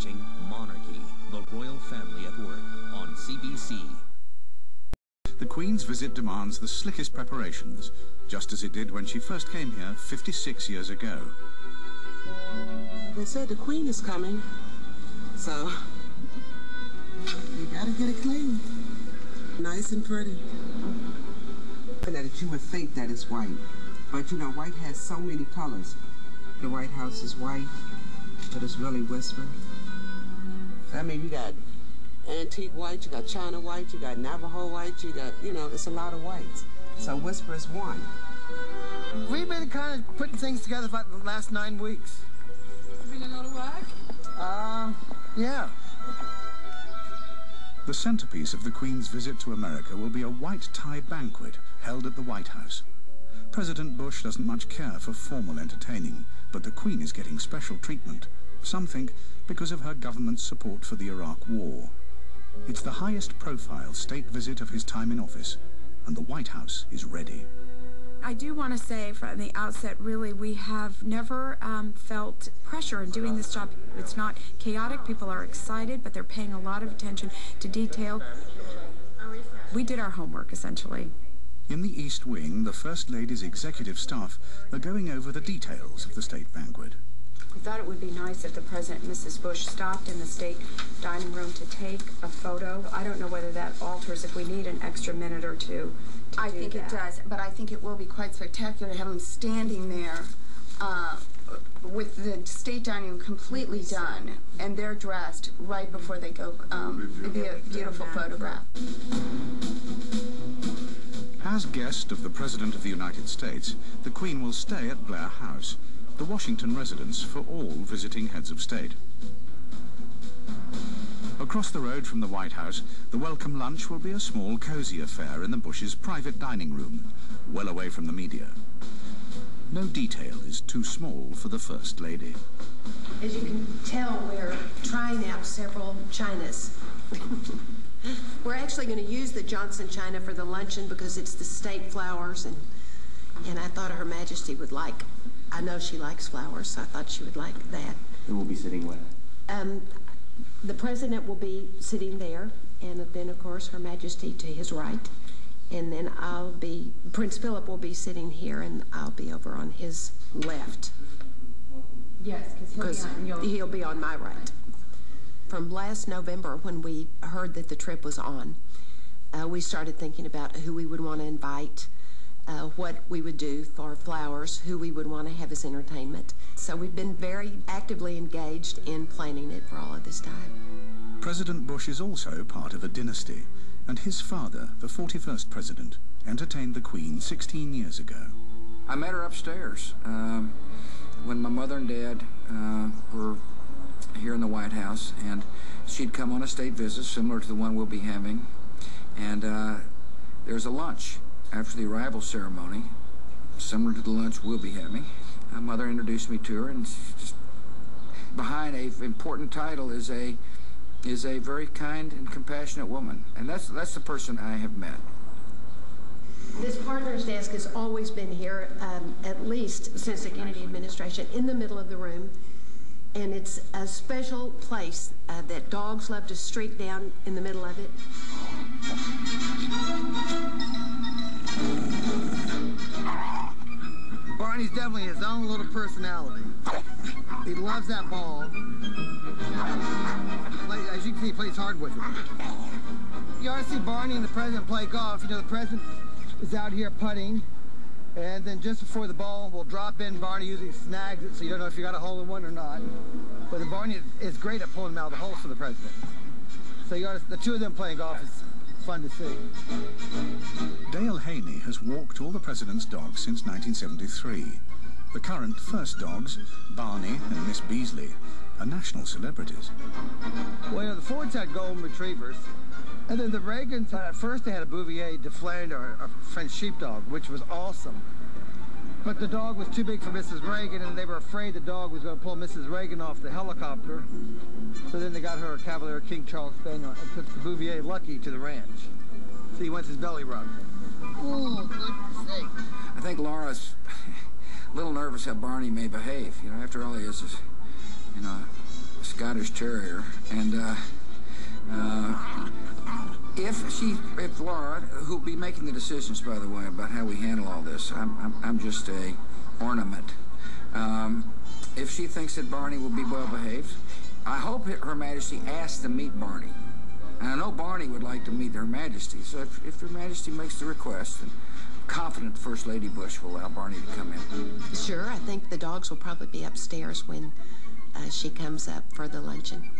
watching Monarchy, the royal family at work, on CBC. The Queen's visit demands the slickest preparations, just as it did when she first came here 56 years ago. They said the Queen is coming, so you gotta get it clean. Nice and pretty. That you would think that it's white, but you know, white has so many colors. The White House is white, but it's really whisper. I mean, you got antique white, you got China white, you got Navajo white, you got, you know, it's a lot of whites. So whisper is one. We've been kind of putting things together for the last 9 weeks. Been a lot of work? Yeah. The centerpiece of the Queen's visit to America will be a white tie banquet held at the White House. President Bush doesn't much care for formal entertaining, but the Queen is getting special treatment. Some think because of her government's support for the Iraq War. It's the highest profile state visit of his time in office, and the White House is ready. I do want to say from the outset, really, we have never felt pressure in doing this job. It's not chaotic. People are excited, but they're paying a lot of attention to detail. We did our homework, essentially. In the East Wing, the First Lady's executive staff are going over the details of the state banquet. We thought it would be nice if the President and Mrs. Bush stopped in the state dining room to take a photo. I don't know whether that alters if we need an extra minute or two. I think it does, but I think it will be quite spectacular to have them standing there with the state dining room completely done, and they're dressed right before they go. It'd be a beautiful photograph. As guest of the President of the United States, the Queen will stay at Blair House, the Washington residence for all visiting heads of state. Across the road from the White House, the welcome lunch will be a small, cosy affair in the Bushes' private dining room, well away from the media. No detail is too small for the First Lady. As you can tell, we're trying out several chinas. We're actually going to use the Johnson china for the luncheon because it's the state flowers, and I thought Her Majesty would like. I know she likes flowers, so I thought she would like that. And we'll be sitting where? The President will be sitting there, and then, of course, Her Majesty to his right. And then Prince Philip will be sitting here, and I'll be over on his left. Yes, because he'll be on my right. From last November, when we heard that the trip was on, we started thinking about who we would want to invite, what we would do for flowers, who we would want to have as entertainment. So we've been very actively engaged in planning it for all of this time. President Bush is also part of a dynasty, and his father, the 41st president, entertained the Queen 16 years ago. I met her upstairs when my mother and dad were here in the White House, and she'd come on a state visit similar to the one we'll be having, and there's a lunch after the arrival ceremony similar to the lunch we'll be having. My mother introduced me to her, and just behind a important title is a very kind and compassionate woman, and that's the person I have met. This partner's desk has always been here, at least since the Kennedy administration, in the middle of the room. And it's a special place that dogs love to streak down in the middle of it. Barney's definitely his own little personality. He loves that ball. As you can see, he plays hard with it. You ought to see Barney and the President play golf. You know, the President is out here putting, and then just before the ball will drop in, Barney usually snags it, so you don't know if you got a hole in one or not. But Barney is great at pulling them out of the holes for the President. So the two of them playing golf is fun to see. Dale Haney has walked all the President's dogs since 1973. The current first dogs, Barney and Miss Beasley, are national celebrities. Well, you know, the Fords had golden retrievers, and then the Reagans, at first they had a Bouvier de Flandre, or a French sheepdog, which was awesome. But the dog was too big for Mrs. Reagan, and they were afraid the dog was going to pull Mrs. Reagan off the helicopter. So then they got her a Cavalier King Charles Spaniel and took the Bouvier Lucky to the ranch. So he wants his belly rubbed. Oh, goodness sake. I think Laura's a little nervous how Barney may behave. You know, after all, he is, you know, Scottish Terrier, and if Laura, who'll be making the decisions, by the way, about how we handle all this, I'm just a ornament. If she thinks that Barney will be well behaved, I hope Her Majesty asks to meet Barney. And I know Barney would like to meet Her Majesty, so if Her Majesty makes the request, then I'm confident First Lady Bush will allow Barney to come in. Sure, I think the dogs will probably be upstairs when she comes up for the luncheon.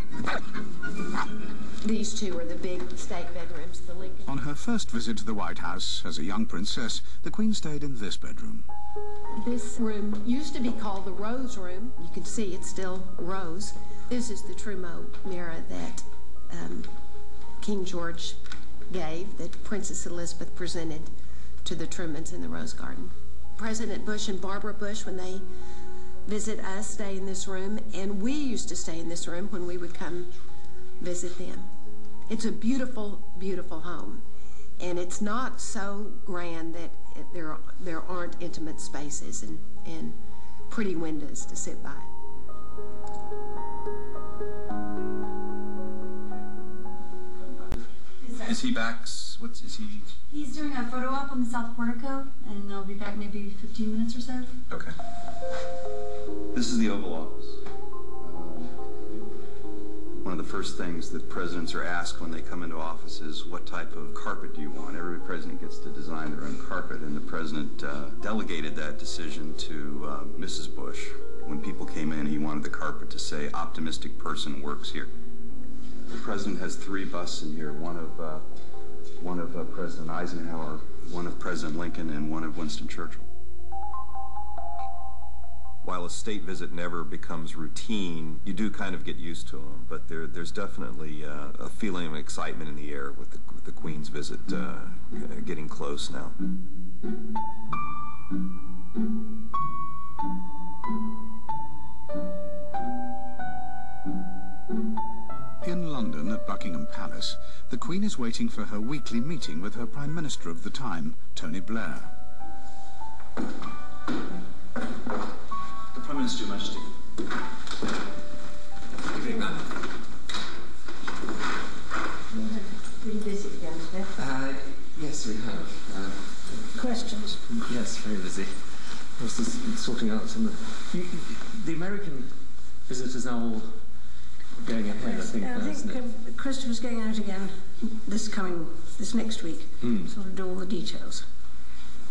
These two are the big state bedrooms, the Lincoln. On her first visit to the White House as a young princess, the Queen stayed in this bedroom. This room used to be called the Rose Room. You can see it's still rose. This is the Trumeau mirror that King George gave, that Princess Elizabeth presented to the Trumans in the Rose Garden. President Bush and Barbara Bush, when they visit us, stay in this room, and we used to stay in this room when we would come visit them. It's a beautiful, beautiful home, and it's not so grand that there aren't intimate spaces and pretty windows to sit by. Is he back? Is he? He's doing a photo op on the South Portico, and they'll be back maybe 15 minutes or so. Okay. This is the Oval Office. One of the first things that presidents are asked when they come into office is, what type of carpet do you want? Every president gets to design their own carpet, and the president delegated that decision to Mrs. Bush. When people came in, he wanted the carpet to say, "Optimistic person works here." The president has 3 busts in here, one of President Eisenhower, one of President Lincoln, and one of Winston Churchill. While a state visit never becomes routine, you do kind of get used to them, but there's definitely a feeling of excitement in the air with the Queen's visit getting close now. In London at Buckingham Palace, the Queen is waiting for her weekly meeting with her Prime Minister of the time, Tony Blair. The Prime Minister, Your Majesty. Good evening, ma'am. Pretty busy again today. Yes, we have. Questions? Yes, very busy. I was just sorting out some of the American visitors now all going ahead, Yes, I think Christopher's going out again this next week. Sort of do all the details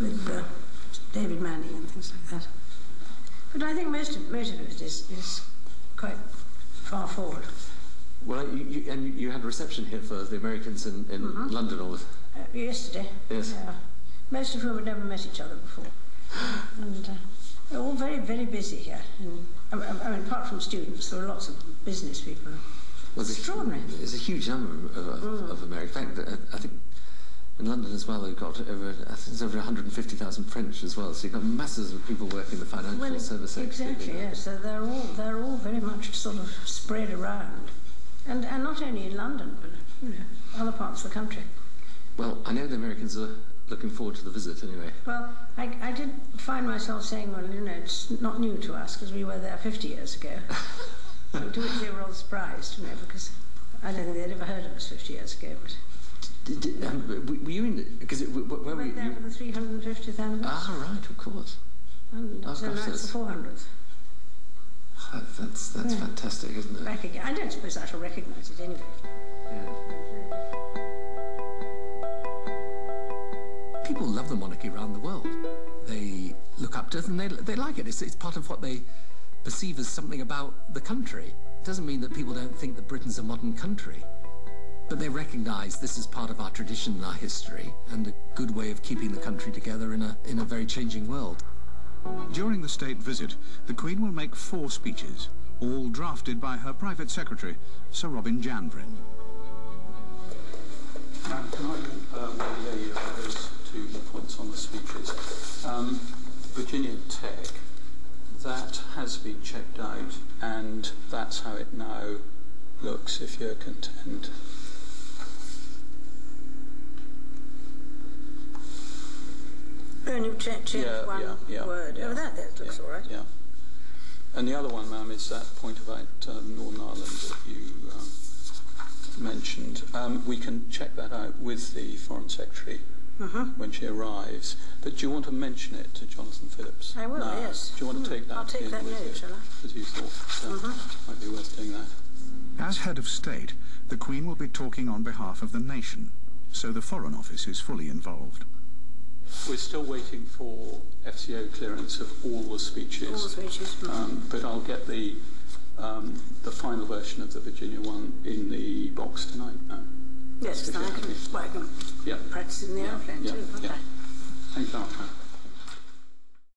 with David Manning and things like that. But I think most of it is quite far forward. Well, you had a reception here for the Americans in London, or yesterday. Yes. Yeah. Most of whom had never met each other before, and they're all very, very busy here. And I mean, apart from students, there are lots of business people. Well, extraordinary. There's a huge number of Americans. In fact, I think in London as well, they've got over 150,000 French as well. So you've got masses of people working in the financial service sector. Exactly, yes. So they're all very much sort of spread around, and not only in London, but other parts of the country. Well, I know the Americans are looking forward to the visit anyway. Well, I did find myself saying, well, it's not new to us because we were there 50 years ago. To which they were all surprised, because I don't think they'd ever heard of us 50 years ago. But were you in? Because where were you? There for the 350th anniversary. Ah, right, of course. And so now it's the 400th. That's fantastic, isn't it? Back again. I don't suppose I shall recognise it anyway. Yeah. People love the monarchy around the world. They look up to it and they like it. It's part of what they perceive as something about the country. It doesn't mean that people don't think that Britain's a modern country, but they recognise this is part of our tradition and our history, and a good way of keeping the country together in a very changing world. During the state visit, the Queen will make 4 speeches, all drafted by her private secretary, Sir Robin Janvrin. Can I hear you about those 2 points on the speeches? Virginia Tech, that has been checked out, and that's how it now looks, if you're content. And you've changed one word. Yeah. Oh, that looks all right. Yeah. And the other one, ma'am, is that point about Northern Ireland that you mentioned. We can check that out with the Foreign Secretary when she arrives. But do you want to mention it to Jonathan Phillips? I will, now? yes. Do you want to take that I'll take in that with note, you? shall I? Because you thought might be worth doing that. As head of state, the Queen will be talking on behalf of the nation, so the Foreign Office is fully involved. We're still waiting for FCO clearance of all the speeches. All the speeches. But I'll get the final version of the Virginia one in the box tonight. Yes, because I can practice in the airplane too, can't I? Thanks, Arthur.